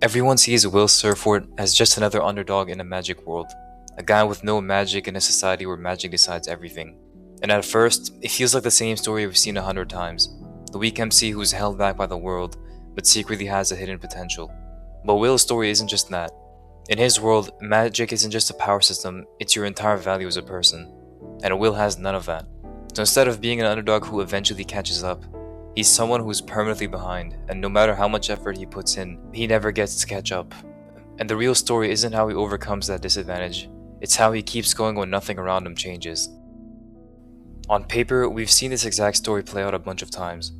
Everyone sees Will Serfort as just another underdog in a magic world, a guy with no magic in a society where magic decides everything. And at first, it feels like the same story we've seen 100 times. The weak MC who's held back by the world, but secretly has a hidden potential. But Will's story isn't just that. In his world, magic isn't just a power system, it's your entire value as a person. And Will has none of that. So instead of being an underdog who eventually catches up, he's someone who's permanently behind, and no matter how much effort he puts in, he never gets to catch up. And the real story isn't how he overcomes that disadvantage, it's how he keeps going when nothing around him changes. On paper, we've seen this exact story play out a bunch of times.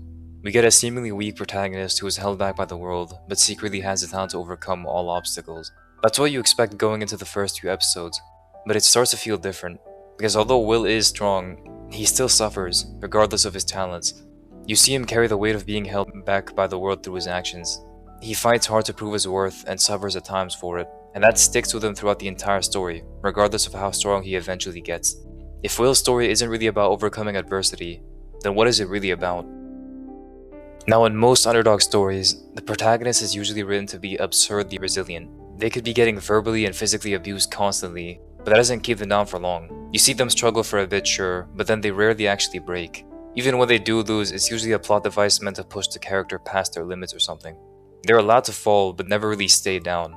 We get a seemingly weak protagonist who is held back by the world, but secretly has the talent to overcome all obstacles. That's what you expect going into the first few episodes, but it starts to feel different, because although Will is strong, he still suffers, regardless of his talents. You see him carry the weight of being held back by the world through his actions. He fights hard to prove his worth and suffers at times for it, and that sticks with him throughout the entire story, regardless of how strong he eventually gets. If Will's story isn't really about overcoming adversity, then what is it really about? Now, in most underdog stories, the protagonist is usually written to be absurdly resilient. They could be getting verbally and physically abused constantly, but that doesn't keep them down for long. You see them struggle for a bit, sure, but then they rarely actually break. Even when they do lose, it's usually a plot device meant to push the character past their limits or something. They're allowed to fall, but never really stay down.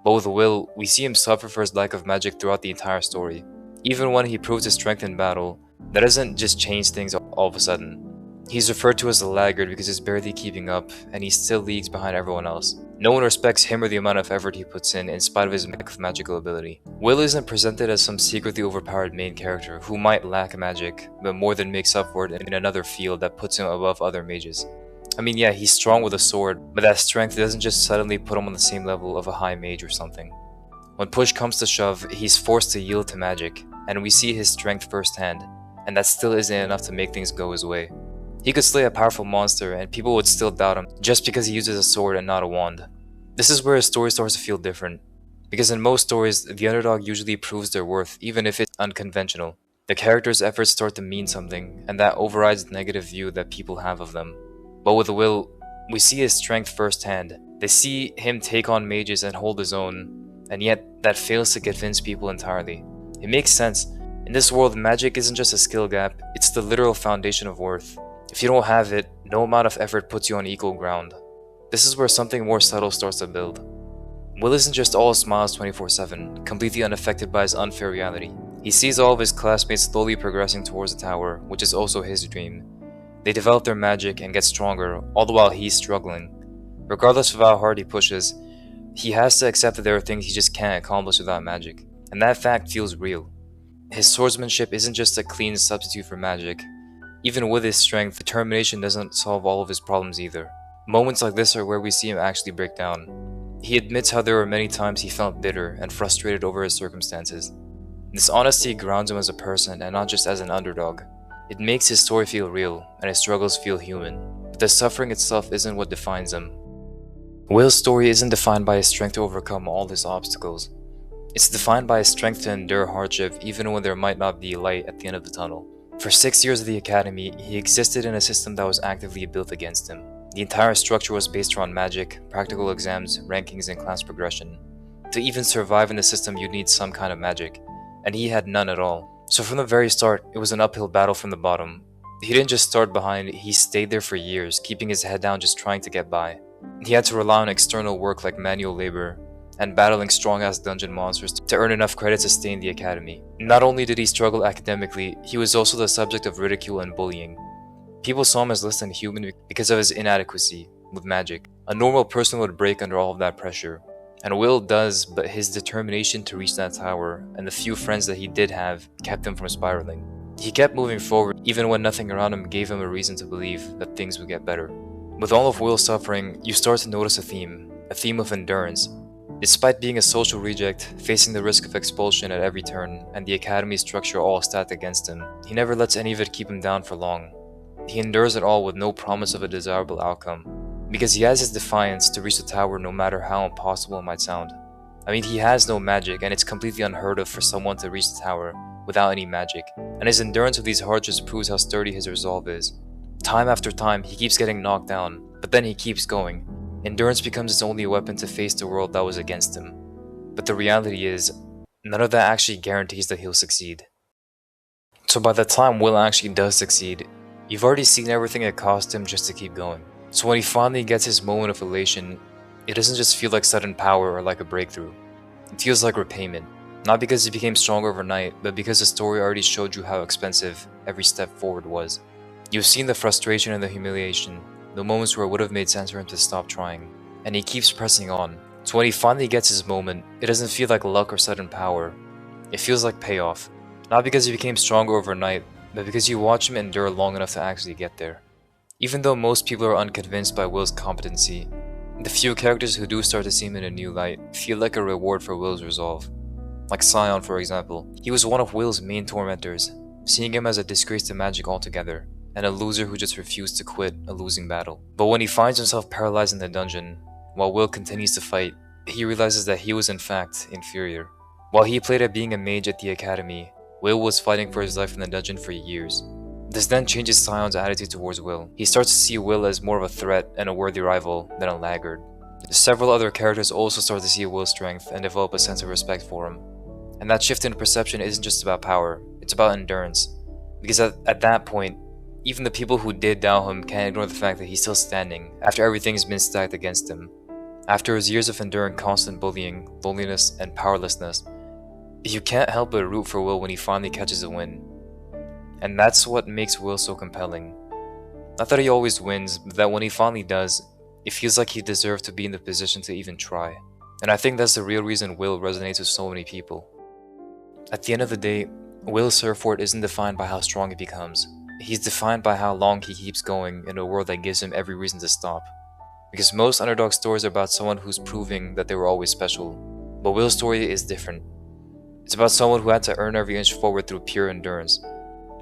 But with Will, we see him suffer for his lack of magic throughout the entire story. Even when he proves his strength in battle, that doesn't just change things all of a sudden. He's referred to as a laggard because he's barely keeping up, and he still leagues behind everyone else. No one respects him or the amount of effort he puts in spite of his magical ability. Will isn't presented as some secretly overpowered main character who might lack magic, but more than makes up for it in another field that puts him above other mages. I mean, yeah, he's strong with a sword, but that strength doesn't just suddenly put him on the same level of a high mage or something. When push comes to shove, he's forced to yield to magic, and we see his strength firsthand, and that still isn't enough to make things go his way. He could slay a powerful monster and people would still doubt him just because he uses a sword and not a wand. This is where his story starts to feel different, because in most stories, the underdog usually proves their worth even if it's unconventional. The character's efforts start to mean something, and that overrides the negative view that people have of them. But with Will, we see his strength firsthand. They see him take on mages and hold his own, and yet that fails to convince people entirely. It makes sense. In this world, magic isn't just a skill gap, it's the literal foundation of worth. If you don't have it, no amount of effort puts you on equal ground. This is where something more subtle starts to build. Will isn't just all smiles 24/7, completely unaffected by his unfair reality. He sees all of his classmates slowly progressing towards the tower, which is also his dream. They develop their magic and get stronger, all the while he's struggling. Regardless of how hard he pushes, he has to accept that there are things he just can't accomplish without magic, and that fact feels real. His swordsmanship isn't just a clean substitute for magic. Even with his strength, determination doesn't solve all of his problems either. Moments like this are where we see him actually break down. He admits how there were many times he felt bitter and frustrated over his circumstances. This honesty grounds him as a person and not just as an underdog. It makes his story feel real and his struggles feel human, but the suffering itself isn't what defines him. Will's story isn't defined by his strength to overcome all his obstacles. It's defined by his strength to endure hardship even when there might not be light at the end of the tunnel. For 6 years at the academy, he existed in a system that was actively built against him. The entire structure was based around magic, practical exams, rankings, and class progression. To even survive in the system, you'd need some kind of magic, and he had none at all. So from the very start, it was an uphill battle from the bottom. He didn't just start behind, he stayed there for years, keeping his head down just trying to get by. He had to rely on external work like manual labor, and battling strong-ass dungeon monsters to earn enough credits to stay in the academy. Not only did he struggle academically, he was also the subject of ridicule and bullying. People saw him as less than human because of his inadequacy with magic. A normal person would break under all of that pressure. And Will does, but his determination to reach that tower, and the few friends that he did have, kept him from spiraling. He kept moving forward, even when nothing around him gave him a reason to believe that things would get better. With all of Will's suffering, you start to notice a theme of endurance. Despite being a social reject, facing the risk of expulsion at every turn, and the academy structure all stacked against him, he never lets any of it keep him down for long. He endures it all with no promise of a desirable outcome, because he has his defiance to reach the tower no matter how impossible it might sound. I mean, he has no magic, and it's completely unheard of for someone to reach the tower without any magic, and his endurance of these hardships proves how sturdy his resolve is. Time after time, he keeps getting knocked down, but then he keeps going. Endurance becomes his only weapon to face the world that was against him. But the reality is, none of that actually guarantees that he'll succeed. So by the time Will actually does succeed, you've already seen everything it cost him just to keep going. So when he finally gets his moment of elation, it doesn't just feel like sudden power or like a breakthrough. It feels like repayment. Not because he became stronger overnight, but because the story already showed you how expensive every step forward was. You've seen the frustration and the humiliation, the moments where it would have made sense for him to stop trying. And he keeps pressing on. So when he finally gets his moment, it doesn't feel like luck or sudden power. It feels like payoff. Not because he became stronger overnight, but because you watch him endure long enough to actually get there. Even though most people are unconvinced by Will's competency, the few characters who do start to see him in a new light feel like a reward for Will's resolve. Like Scion, for example. He was one of Will's main tormentors, seeing him as a disgrace to magic altogether, and a loser who just refused to quit a losing battle. But when he finds himself paralyzed in the dungeon, while Will continues to fight, he realizes that he was in fact inferior. While he played at being a mage at the academy, Will was fighting for his life in the dungeon for years. This then changes Scion's attitude towards Will. He starts to see Will as more of a threat and a worthy rival than a laggard. Several other characters also start to see Will's strength and develop a sense of respect for him. And that shift in perception isn't just about power, it's about endurance. Because at that point, even the people who did doubt him can't ignore the fact that he's still standing after everything's been stacked against him. After his years of enduring constant bullying, loneliness, and powerlessness, you can't help but root for Will when he finally catches a win. And that's what makes Will so compelling. Not that he always wins, but that when he finally does, it feels like he deserved to be in the position to even try. And I think that's the real reason Will resonates with so many people. At the end of the day, Will Serfort isn't defined by how strong he becomes. He's defined by how long he keeps going in a world that gives him every reason to stop. Because most underdog stories are about someone who's proving that they were always special. But Will's story is different. It's about someone who had to earn every inch forward through pure endurance.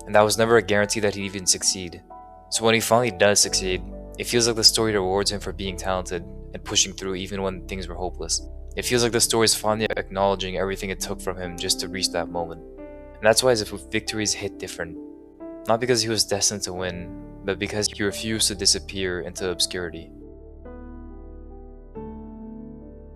And that was never a guarantee that he'd even succeed. So when he finally does succeed, it feels like the story rewards him for being talented and pushing through even when things were hopeless. It feels like the story is finally acknowledging everything it took from him just to reach that moment. And that's why his victories hit different. Not because he was destined to win, but because he refused to disappear into obscurity.